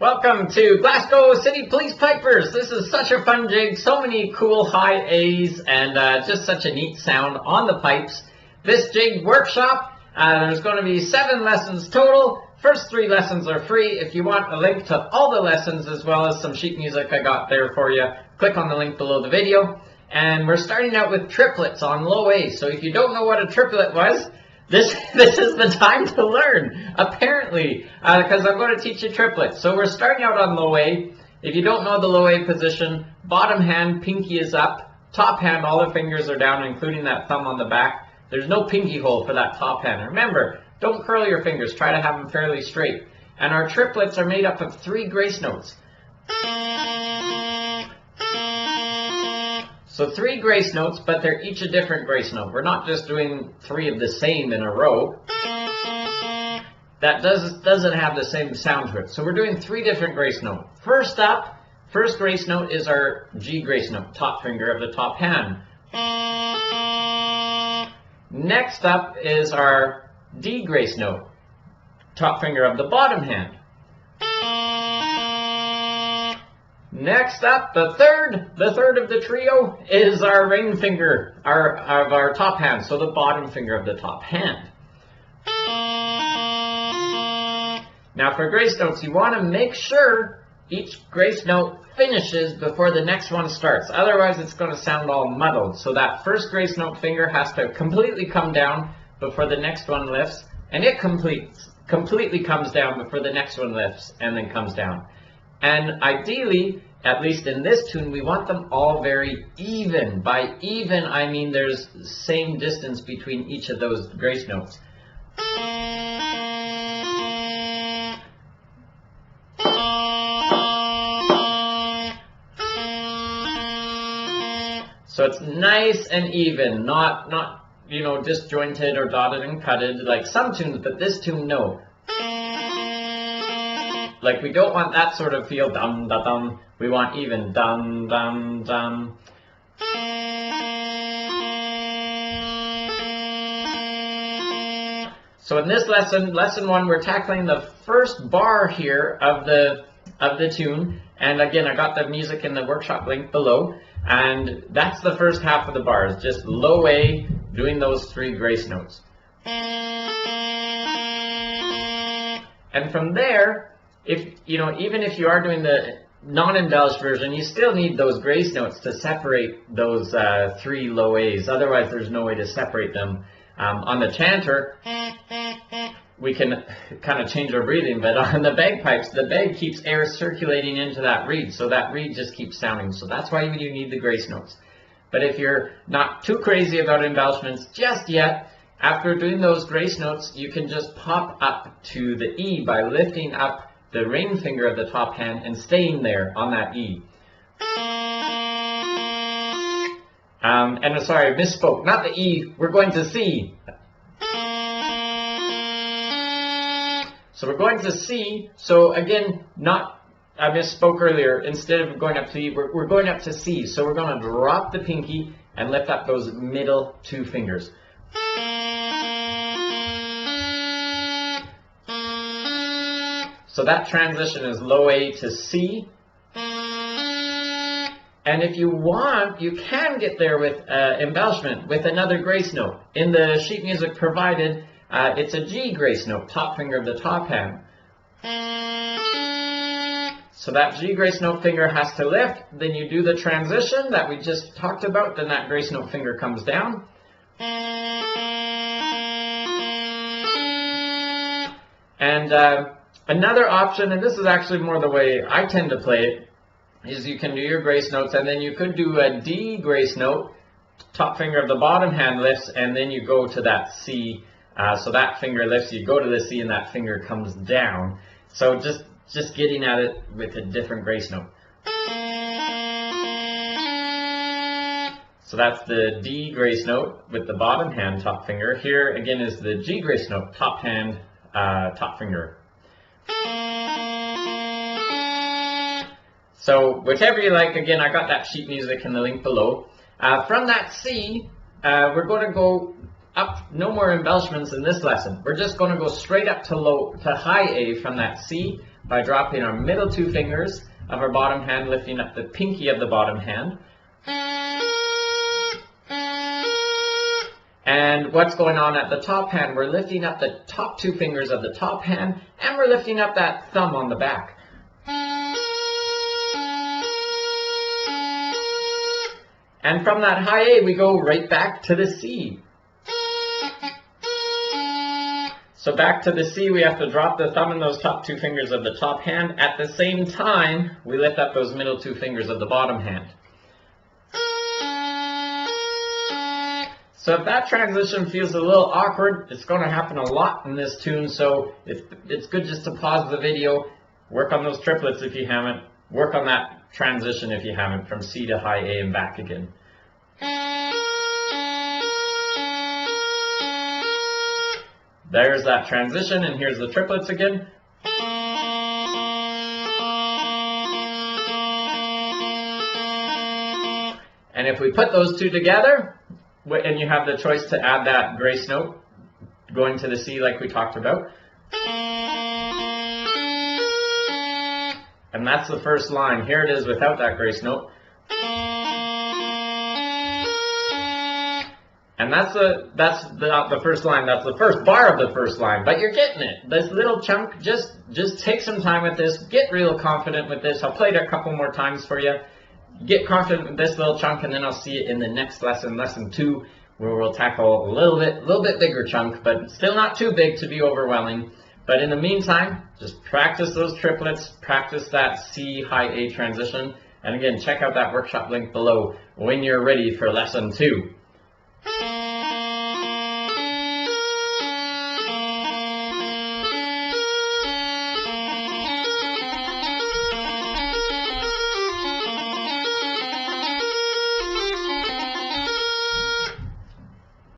Welcome to Glasgow City Police Pipers. This is such a fun jig, so many cool high A's and just such a neat sound on the pipes. This jig workshop, there's going to be 7 lessons total. First 3 lessons are free. If you want a link to all the lessons as well as some sheet music I got there for you, click on the link below the video. And we're starting out with triplets on low A. So if you don't know what a triplet was, this is the time to learn, apparently, because I'm going to teach you triplets. So we're starting out on low A. If you don't know the low A position, bottom hand, pinky is up. Top hand, all the fingers are down, including that thumb on the back. There's no pinky hole for that top hand. Remember, don't curl your fingers. Try to have them fairly straight. And our triplets are made up of 3 grace notes. So 3 grace notes, but they're each a different grace note. We're not just doing 3 of the same in a row. That doesn't have the same sound to it. So we're doing 3 different grace notes. First up, first grace note is our G grace note, top finger of the top hand. Next up is our D grace note, top finger of the bottom hand. Next up, the third of the trio is our ring finger of our top hand, so the bottom finger of the top hand. Now for grace notes, you want to make sure each grace note finishes before the next one starts. Otherwise, it's going to sound all muddled. So that first grace note finger has to completely come down before the next one lifts, and it completely comes down before the next one lifts and then comes down. And ideally, at least in this tune, we want them all very even. By even, I mean there's the same distance between each of those grace notes. So it's nice and even, not you know, disjointed or dotted and cutted like some tunes, but this tune, no. Like, we don't want that sort of feel, dum da dum. We want even, dum dum dum. So in this lesson, lesson 1, we're tackling the first bar here of the tune. And again, I got the music in the workshop link below. And that's the first half of the bars, just low A, doing those 3 grace notes. And from there, even if you are doing the non-embellished version, you still need those grace notes to separate those 3 low A's. Otherwise, there's no way to separate them. On the chanter, we can kind of change our breathing, but on the bagpipes, the bag keeps air circulating into that reed, so that reed just keeps sounding. So that's why you need the grace notes. But if you're not too crazy about embellishments just yet, after doing those grace notes, you can just pop up to the E by lifting up the ring finger of the top hand and staying there on that E. And sorry, I misspoke. Not the E, we're going to C. So we're going to C. So again, I misspoke earlier. Instead of going up to E, we're going up to C. So we're going to drop the pinky and lift up those middle 2 fingers. So that transition is low A to C. And if you want, you can get there with embellishment with another grace note. In the sheet music provided, it's a G grace note, top finger of the top hand. So that G grace note finger has to lift. Then you do the transition that we just talked about. Then that grace note finger comes down. And another option, and this is actually more the way I tend to play it, is you can do your grace notes, and then you could do a D grace note, top finger of the bottom hand lifts, and then you go to that C. So that finger lifts, you go to the C, and that finger comes down. So just getting at it with a different grace note. So that's the D grace note with the bottom hand top finger. Here again is the G grace note, top hand, top finger. So whichever you like, again, I got that sheet music in the link below. From that C, we're going to go up, no more embellishments in this lesson. We're just going to go straight up to high A from that C. by dropping our middle two fingers of our bottom hand, lifting up the pinky of the bottom hand. And what's going on at the top hand? We're lifting up the top two fingers of the top hand, and we're lifting up that thumb on the back. And from that high A, we go right back to the C. So back to the C, we have to drop the thumb and those top two fingers of the top hand. At the same time, we lift up those middle two fingers of the bottom hand. So if that transition feels a little awkward, it's going to happen a lot in this tune, so it's good just to pause the video, work on those triplets if you haven't, work on that transition if you haven't, from C to high A and back again. There's that transition, and here's the triplets again. And if we put those two together, and you have the choice to add that grace note going to the C like we talked about. And that's the first line. Here it is without that grace note. And that's not the first line, that's the first bar of the first line, but you're getting it. This little chunk, just take some time with this, get real confident with this. I'll play it a couple more times for you. Get confident with this little chunk, and then I'll see it in the next lesson, lesson 2, where we'll tackle a little bit bigger chunk, but still not too big to be overwhelming. But in the meantime, just practice those triplets, practice that C high A transition, and again, check out that workshop link below when you're ready for lesson 2.